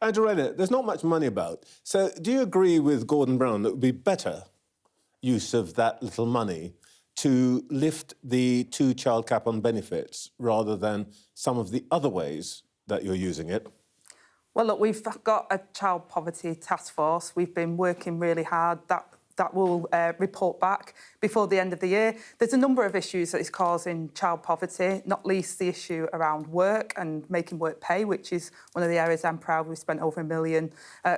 Andrew Rayner, there's not much money about. So do you agree with Gordon Brown that it would be better use of that little money to lift the two-child cap on benefits rather than some of the other ways that you're using it? Well, look, we've got a child poverty task force. We've been working really hard. That will report back before the end of the year. There's a number of issues that is causing child poverty, not least the issue around work and making work pay, which is one of the areas I'm proud we've spent over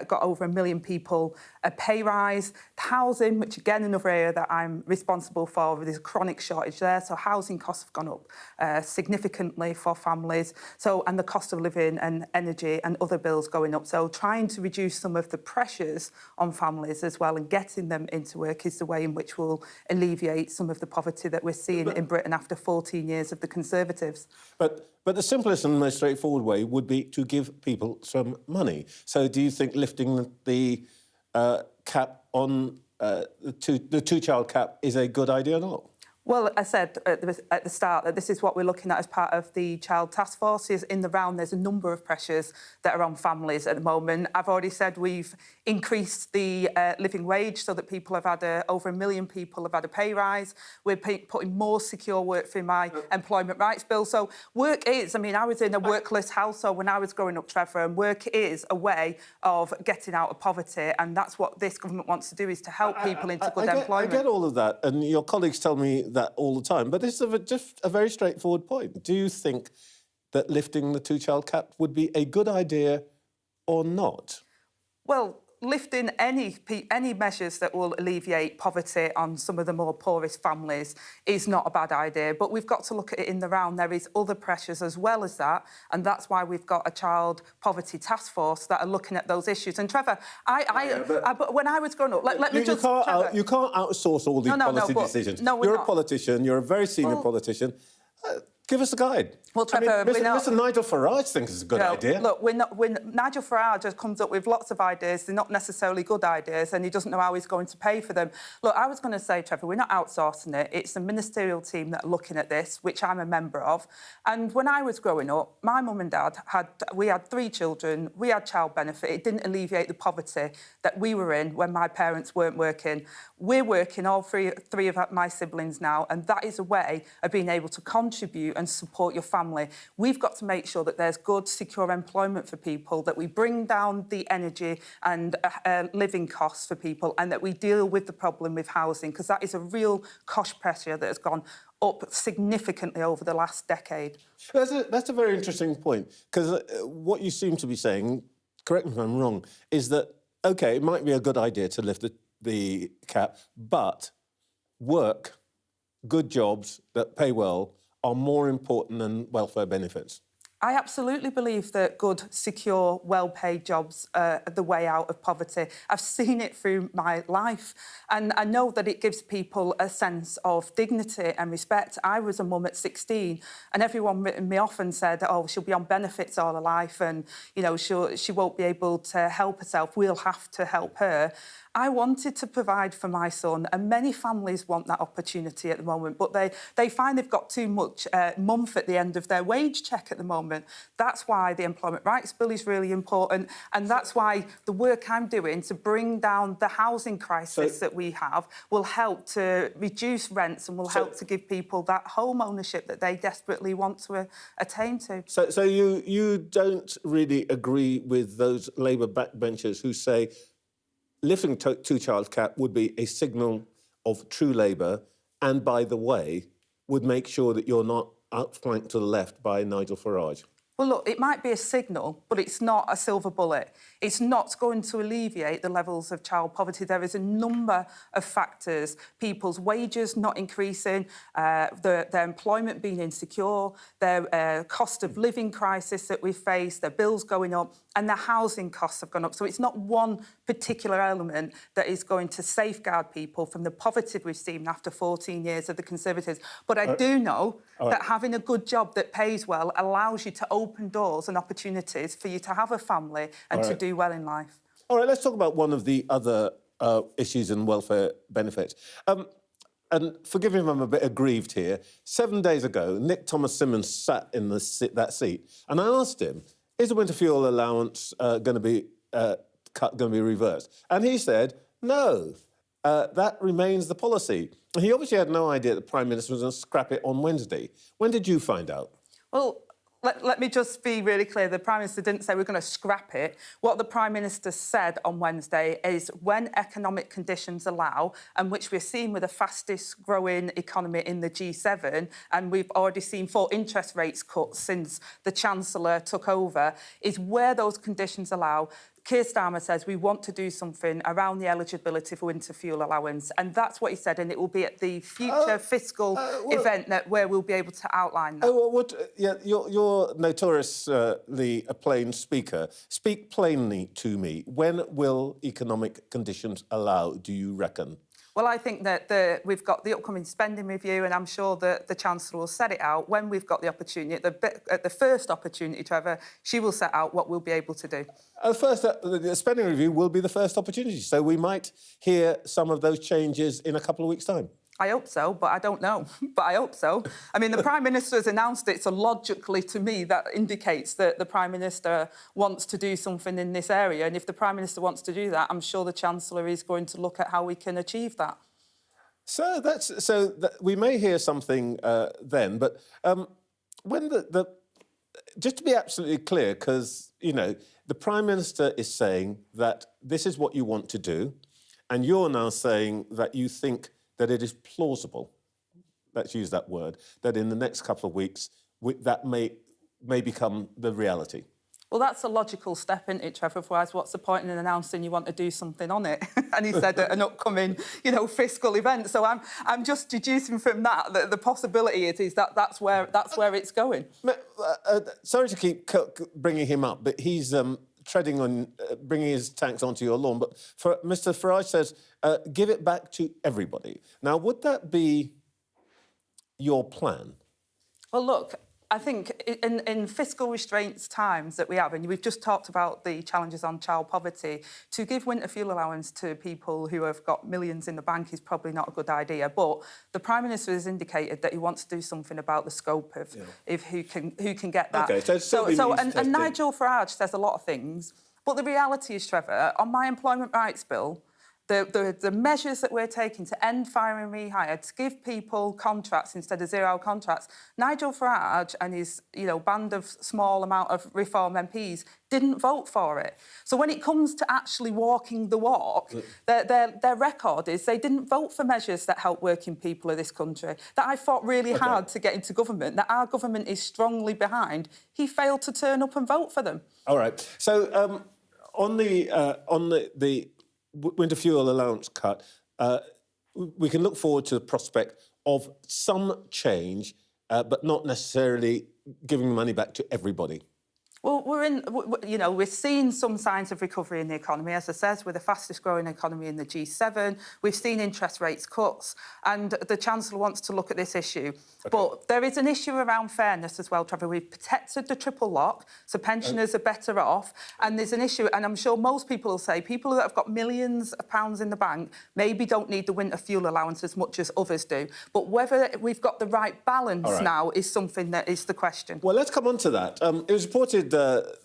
got over 1 million people a pay rise. Housing, which again, another area that I'm responsible for, there's a chronic shortage there. So housing costs have gone up significantly for families. And the cost of living and energy and other bills going up. So trying to reduce some of the pressures on families as well and getting them into work is the way in which we'll alleviate some of the poverty that we're seeing in Britain after 14 years of the Conservatives. But the simplest and most straightforward way would be to give people some money. So do you think lifting the cap on the two-child cap is a good idea or not? Well, I said at the start that this is what we're looking at as part of the child task force. In the round, there's a number of pressures that are on families at the moment. I've already said we've increased the living wage so that people have had over 1 million people have had a pay rise. We're putting more secure work through my employment rights bill. So work is, I was in a workless household when I was growing up, Trevor, and work is a way of getting out of poverty. And that's what this government wants to do, is to help people into good employment. I get all of that, and your colleagues tell me that all the time, but this is just a very straightforward point. Do you think that lifting the two-child cap would be a good idea or not? Well, lifting any measures that will alleviate poverty on some of the more poorest families is not a bad idea, but we've got to look at it in the round. There is other pressures as well as that, and that's why we've got a child poverty task force that are looking at those issues. And Trevor, but when I was growing up, let me just... You can't outsource all these policy decisions. No, you're a politician, you're a very senior politician. Give us a guide. Well, Trevor, Mr. Nigel Farage thinks it's a good idea. Look, Nigel Farage comes up with lots of ideas. They're not necessarily good ideas, and he doesn't know how he's going to pay for them. Look, I was going to say, Trevor, we're not outsourcing it. It's a ministerial team that are looking at this, which I'm a member of. And when I was growing up, my mum and dad we had 3 children. We had child benefit. It didn't alleviate the poverty that we were in when my parents weren't working. We're working, all three of my siblings now, and that is a way of being able to contribute and support your family. We've got to make sure that there's good, secure employment for people, that we bring down the energy and living costs for people, and that we deal with the problem with housing, because that is a real cost pressure that has gone up significantly over the last decade. That's a very interesting point, because what you seem to be saying, correct me if I'm wrong, is that, OK, it might be a good idea to lift the cap, but work, good jobs that pay well, are more important than welfare benefits? I absolutely believe that good, secure, well-paid jobs are the way out of poverty. I've seen it through my life, and I know that it gives people a sense of dignity and respect. I was a mum at 16, and everyone written me off and said, oh, she'll be on benefits all her life, and, she won't be able to help herself. We'll have to help her. I wanted to provide for my son, and many families want that opportunity at the moment, but they find they've got too much month at the end of their wage check at the moment. That's why the Employment Rights Bill is really important, and that's why the work I'm doing to bring down the housing crisis that we have will help to reduce rents and will help to give people that home ownership that they desperately want to attain to. So you don't really agree with those Labour backbenchers who say lifting two-child cap would be a signal of true Labour, and, by the way, would make sure that you're not outflanked to the left by Nigel Farage? Well, look, it might be a signal, but it's not a silver bullet. It's not going to alleviate the levels of child poverty. There is a number of factors: people's wages not increasing, their employment being insecure, their cost of living crisis that we face, their bills going up, and their housing costs have gone up. So it's not one particular element that is going to safeguard people from the poverty we've seen after 14 years of the Conservatives. But I do know that having a good job that pays well allows you to open doors and opportunities for you to have a family and to do well in life. All right, let's talk about one of the other issues in welfare benefits. And forgive me if I'm a bit aggrieved here. 7 days ago, Nick Thomas-Symonds sat in that seat, and I asked him, is the winter fuel allowance going to be going to be reversed? And he said, no, that remains the policy. He obviously had no idea that the Prime Minister was going to scrap it on Wednesday. When did you find out? Well, let me just be really clear. The Prime Minister didn't say we're going to scrap it. What the Prime Minister said on Wednesday is when economic conditions allow, and which we're seeing with the fastest growing economy in the G7, and we've already seen 4 interest rates cut since the Chancellor took over, is where those conditions allow. Keir Starmer says we want to do something around the eligibility for winter fuel allowance, and that's what he said, and it will be at the future fiscal event where we'll be able to outline that. You're notoriously a plain speaker. Speak plainly to me. When will economic conditions allow, do you reckon? Well, I think that we've got the upcoming spending review, and I'm sure that the Chancellor will set it out when we've got the opportunity. At the first opportunity, Trevor, she will set out what we'll be able to do. The spending review will be the first opportunity, so we might hear some of those changes in a couple of weeks' time. I hope so, but I don't know. But I hope so. I mean, the Prime Minister has announced it, so logically to me that indicates that the Prime Minister wants to do something in this area. And if the Prime Minister wants to do that, I'm sure the Chancellor is going to look at how we can achieve that. So we may hear something then, but when just to be absolutely clear, because, you know, the Prime Minister is saying that this is what you want to do, and you're now saying that you think that it is plausible, let's use that word, that in the next couple of weeks that may become the reality. Well, that's a logical step, isn't it, Trevor? Otherwise, what's the point in announcing you want to do something on it? And he said at an upcoming, fiscal event. So I'm just deducing from that the possibility is that that's where it's going. Sorry to keep bringing him up, but he's treading on, bringing his tanks onto your lawn. But Mr. Farage says, give it back to everybody. Now, would that be your plan? Well, look, I think in fiscal restraints times that we have, and we've just talked about the challenges on child poverty, to give winter fuel allowance to people who have got millions in the bank is probably not a good idea. But the Prime Minister has indicated that he wants to do something about the scope of who can get that. Okay, and Nigel Farage says a lot of things, but the reality is, Trevor, on my employment rights bill, the measures that we're taking to end fire and rehire, to give people contracts instead of 0-hour contracts, Nigel Farage and his band of small amount of Reform MPs didn't vote for it. So when it comes to actually walking the walk, their record is they didn't vote for measures that help working people of this country, that I fought really hard to get into government, that our government is strongly behind. He failed to turn up and vote for them. All right. So on the winter fuel allowance cut, we can look forward to the prospect of some change, but not necessarily giving money back to everybody. Well, we're seeing some signs of recovery in the economy. As I said, we're the fastest growing economy in the G7. We've seen interest rates cuts, and the Chancellor wants to look at this issue. Okay. But there is an issue around fairness as well, Trevor. We've protected the triple lock, so pensioners are better off. And there's an issue, and I'm sure most people will say, people that have got millions of pounds in the bank maybe don't need the winter fuel allowance as much as others do. But whether we've got the right balance now is something that is the question. Well, let's come on to that. It was reported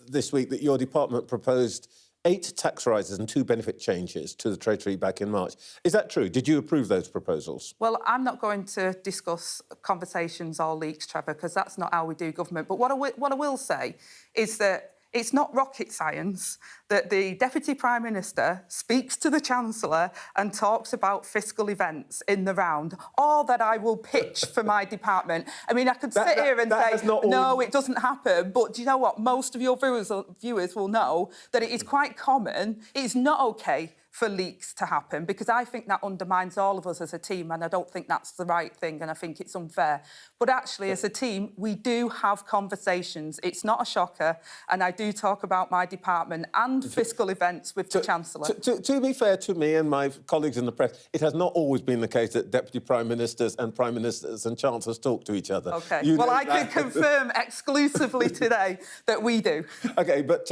this week that your department proposed 8 tax rises and 2 benefit changes to the Treasury back in March. Is that true? Did you approve those proposals? Well, I'm not going to discuss conversations or leaks, Trevor, because that's not how we do government. But what I will say is that it's not rocket science that the Deputy Prime Minister speaks to the Chancellor and talks about fiscal events in the round, or that I will pitch for my department. I mean, I could sit here and say, no, it doesn't happen, but do you know what? Most of your viewers will know that it is quite common. It's not OK for leaks to happen, because I think that undermines all of us as a team, and I don't think that's the right thing, and I think it's unfair. But actually, as a team, we do have conversations. It's not a shocker, and I do talk about my department and fiscal events with the Chancellor. To be fair to me and my colleagues in the press, it has not always been the case that Deputy Prime Ministers and Prime Ministers and Chancellors talk to each other. OK. Well, I can confirm exclusively today that we do. OK, but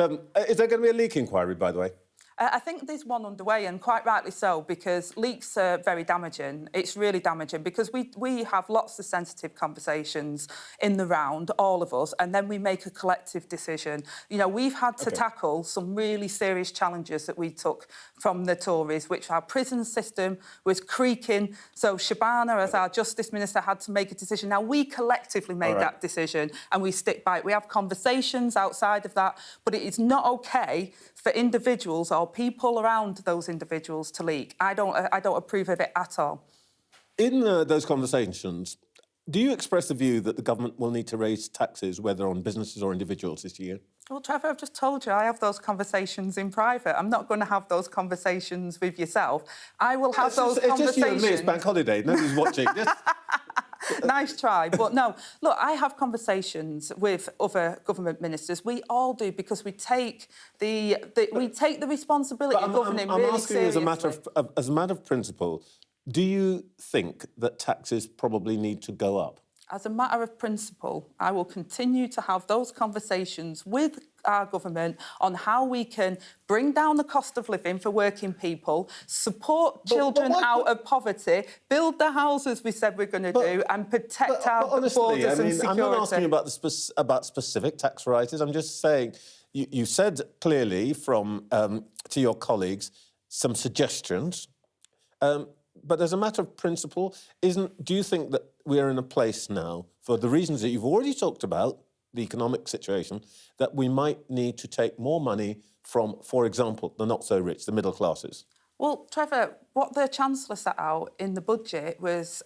is there going to be a leak inquiry, by the way? I think there's one underway, and quite rightly so, because leaks are very damaging. It's really damaging because we have lots of sensitive conversations in the round, all of us, and then we make a collective decision. You know, we've had to tackle some really serious challenges that we took from the Tories, which our prison system was creaking. So Shabana, as our Justice Minister, had to make a decision. Now, we collectively made that decision and we stick by it. We have conversations outside of that, but it is not OK for individuals or people around those individuals to leak. I don't approve of it at all. In those conversations, do you express the view that the government will need to raise taxes, whether on businesses or individuals this year? Well, Trevor, I've just told you I have those conversations in private. I'm not going to have those conversations with yourself. I will have those conversations... It's just you and me, it's bank holiday. Nobody's watching. Nice try. But no, look, I have conversations with other government ministers. We all do, because we take the responsibility of governing really seriously. I'm asking you as a matter of principle, do you think that taxes probably need to go up? As a matter of principle, I will continue to have those conversations with our government on how we can bring down the cost of living for working people, support children out of poverty, build the houses we said we're going to do, and protect our borders and security. I'm not asking you about specific tax rises. I'm just saying, you said clearly to your colleagues some suggestions. But as a matter of principle, do you think that we're in a place now, for the reasons that you've already talked about, the economic situation, that we might need to take more money from, for example, the not-so-rich, the middle classes? Well, Trevor, what the Chancellor set out in the budget was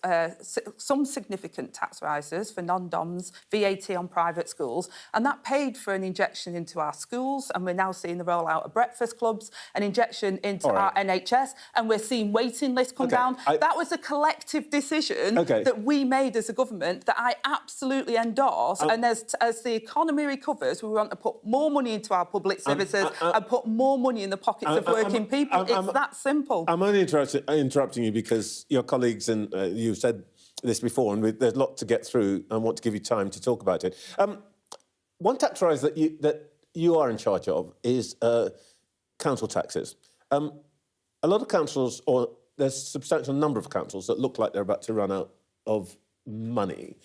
some significant tax rises for non-DOMs, VAT on private schools, and that paid for an injection into our schools, and we're now seeing the rollout of breakfast clubs, an injection into our NHS, and we're seeing waiting lists come down. That was a collective decision that we made as a government that I absolutely endorse, and as the economy recovers, we want to put more money into our public services and put more money in the pockets of working people. It's that simple. I'm only interrupting you because your colleagues and you've said this before, and there's a lot to get through. I want to give you time to talk about it. One tax rise that you are in charge of is council taxes. A lot of councils, or there's a substantial number of councils that look like they're about to run out of money.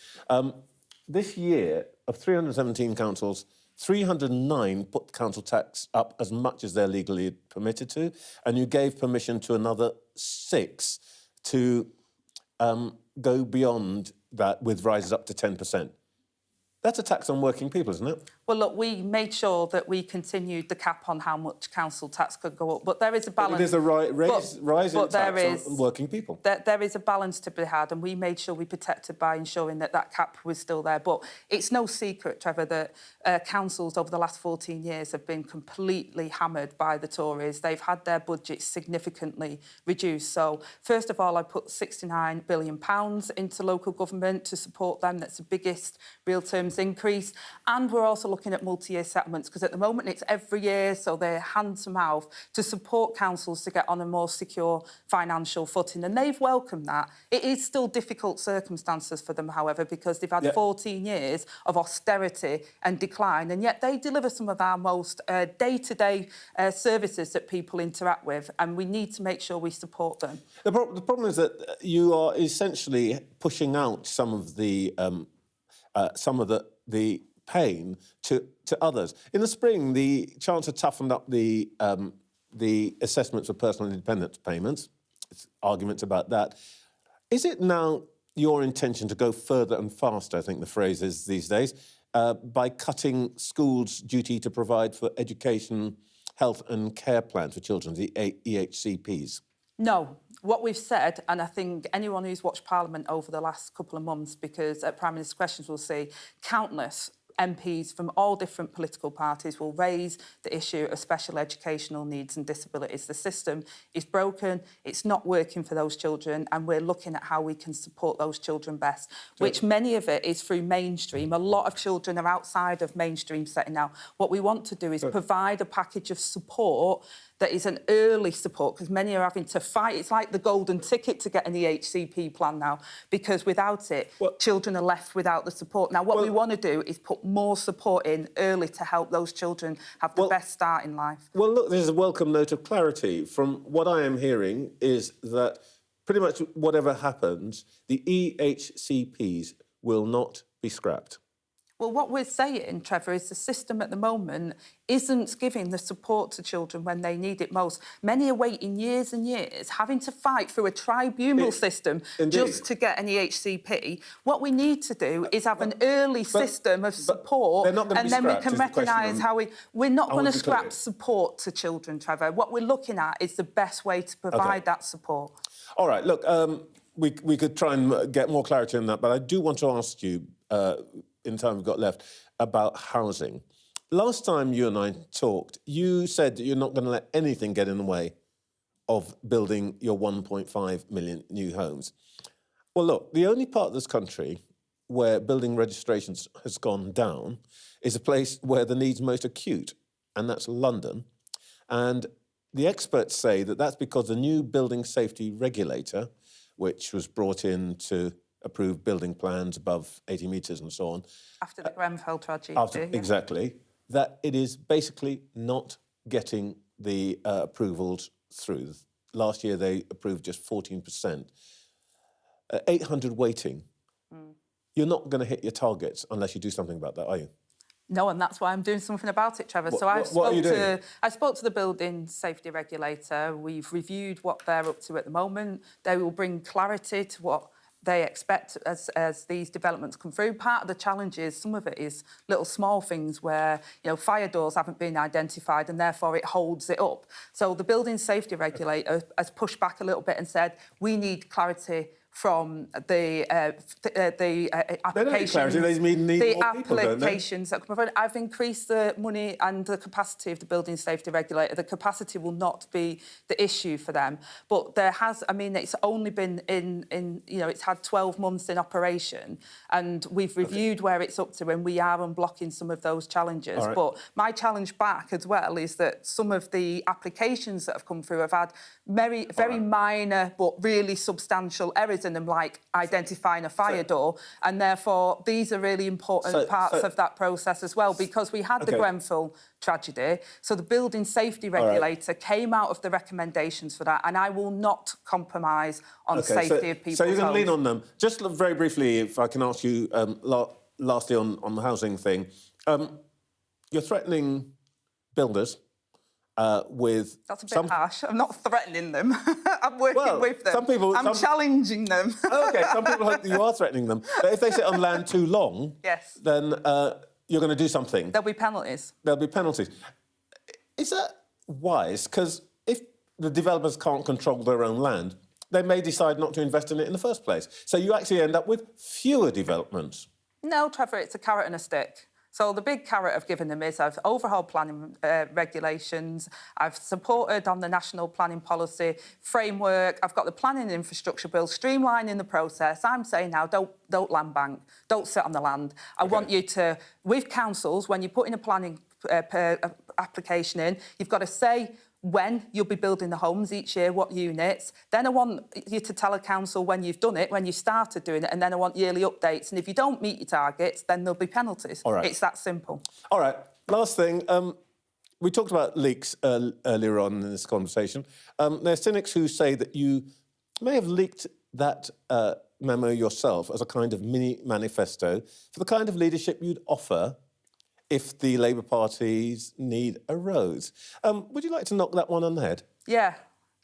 This year, of 317 councils, 309 put council tax up as much as they're legally permitted to, and you gave permission to another 6 to go beyond that with rises up to 10%. That's a tax on working people, isn't it? Well, look, we made sure that we continued the cap on how much council tax could go up, but there is a balance. There's a rise in tax on working people. There is a balance to be had, and we made sure we protected by ensuring that that cap was still there. But it's no secret, Trevor, that councils over the last 14 years have been completely hammered by the Tories. They've had their budgets significantly reduced. So, first of all, I put £69 billion into local government to support them. That's the biggest real terms increase. And we're also looking at multi-year settlements, because at the moment it's every year, so they're hand to mouth, to support councils to get on a more secure financial footing. And they've welcomed that. It is still difficult circumstances for them, however, because they've had 14 years of austerity and decline, and yet they deliver some of our most day-to-day services that people interact with, and we need to make sure we support them. The problem is that you are essentially pushing out some of the pain to others. In the spring, the Chancellor toughened up the assessments of personal independence payments. There's arguments about that. Is it now your intention to go further and faster, I think the phrase is these days, by cutting schools' duty to provide for education, health and care plans for children, the EHCPs? No. What we've said, and I think anyone who's watched Parliament over the last couple of months, because at Prime Minister's Questions will see countless MPs from all different political parties will raise the issue of special educational needs and disabilities. The system is broken, it's not working for those children, and we're looking at how we can support those children best, which many of it is through mainstream. A lot of children are outside of mainstream setting now. What we want to do is provide a package of support that is an early support, because many are having to fight. It's like the golden ticket to get an EHCP plan now, because without it, children are left without the support. Now, what we want to do is put put more support in early to help those children have the best start in life. Well, look, there's a welcome note of clarity. From what I am hearing is that pretty much whatever happens, the EHCPs will not be scrapped. Well, what we're saying, Trevor, is the system at the moment isn't giving the support to children when they need it most. Many are waiting years and years, having to fight through a tribunal system just to get an EHCP. What we need to do is have an early system of support, and then we can recognise how we're not going to scrap support to children, Trevor. What we're looking at is the best way to provide that support. All right, look, we could try and get more clarity on that, but I do want to ask you, in the time we've got left, about housing. Last time you and I talked, you said that you're not going to let anything get in the way of building your 1.5 million new homes. Well, look, the only part of this country where building registrations has gone down is a place where the need's most acute, and that's London. And the experts say that that's because the new building safety regulator, which was brought in to approve building plans above 80 metres and so on. After the Grenfell tragedy. Exactly. That it is basically not getting the approvals through. Last year they approved just 14%. 800 waiting. You're not going to hit your targets unless you do something about that, are you? No, and that's why I'm doing something about it, Trevor. What are you doing? I spoke to the building safety regulator. We've reviewed what they're up to at the moment. They will bring clarity to what they expect as these developments come through. Part of the challenge is some of it is little small things where, you know, fire doors haven't been identified and therefore it holds it up. So the building safety regulator has pushed back a little bit and said, we need clarity from the applications. They need the more people, applications that come forward. I've increased the money and the capacity of the building safety regulator. The capacity will not be the issue for them, but there has. I mean, it's only been in you know, it's had 12 months in operation, and we've reviewed where it's up to, and we are unblocking some of those challenges. Right. But my challenge back as well is that some of the applications that have come through have had very minor but really substantial errors in them, like identifying a fire door, and therefore these are really important parts of that process as well, because we had the Grenfell tragedy. So the building safety regulator came out of the recommendations for that, and I will not compromise on safety of people's So you're going to lean homes. on them. Just very briefly, if I can ask you, lastly on the housing thing, you're threatening builders with... That's a bit harsh. I'm not threatening them. I'm working with them. I'm challenging them. Some people hope that you are threatening them. But if they sit on land too long, then you're going to do something. There'll be penalties. There'll be penalties. Is that wise? Because if the developers can't control their own land, they may decide not to invest in it in the first place. So you actually end up with fewer developments. No, Trevor, it's a carrot and a stick. So the big carrot I've given them is I've overhauled planning regulations, I've supported on the national planning policy framework, I've got the planning infrastructure bill, streamlining the process. I'm saying now, don't land bank, don't sit on the land. I want you to, with councils, when you're putting a planning application in, you've got to say when you'll be building the homes each year, what units. Then I want you to tell a council when you've done it, when you started doing it, and then I want yearly updates. And if you don't meet your targets, then there'll be penalties. All right. It's that simple. All right. Last thing. We talked about leaks earlier on in this conversation. There are cynics who say that you may have leaked that memo yourself as a kind of mini manifesto for the kind of leadership you'd offer if the Labour Party's need arose. Would you like to knock that one on the head? Yeah,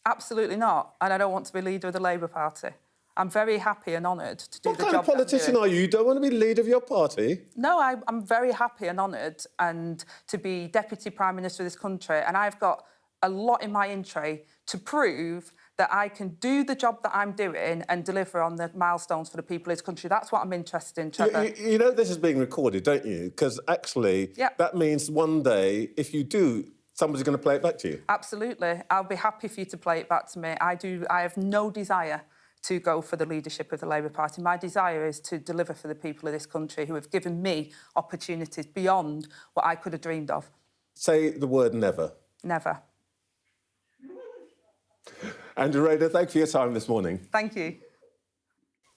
absolutely not. And I don't want to be leader of the Labour Party. I'm very happy and honoured to do the job. What kind of politician are you? You don't want to be leader of your party? No, I'm very happy and honoured and to be Deputy Prime Minister of this country. And I've got a lot in my in tray to prove that I can do the job that I'm doing and deliver on the milestones for the people of this country. That's what I'm interested in, Trevor. You know this is being recorded, don't you? Because actually, that means one day, if you do, somebody's going to play it back to you. Absolutely. I'll be happy for you to play it back to me. I have no desire to go for the leadership of the Labour Party. My desire is to deliver for the people of this country who have given me opportunities beyond what I could have dreamed of. Say the word never. Never. Andrew Rayner, thank you for your time this morning. Thank you.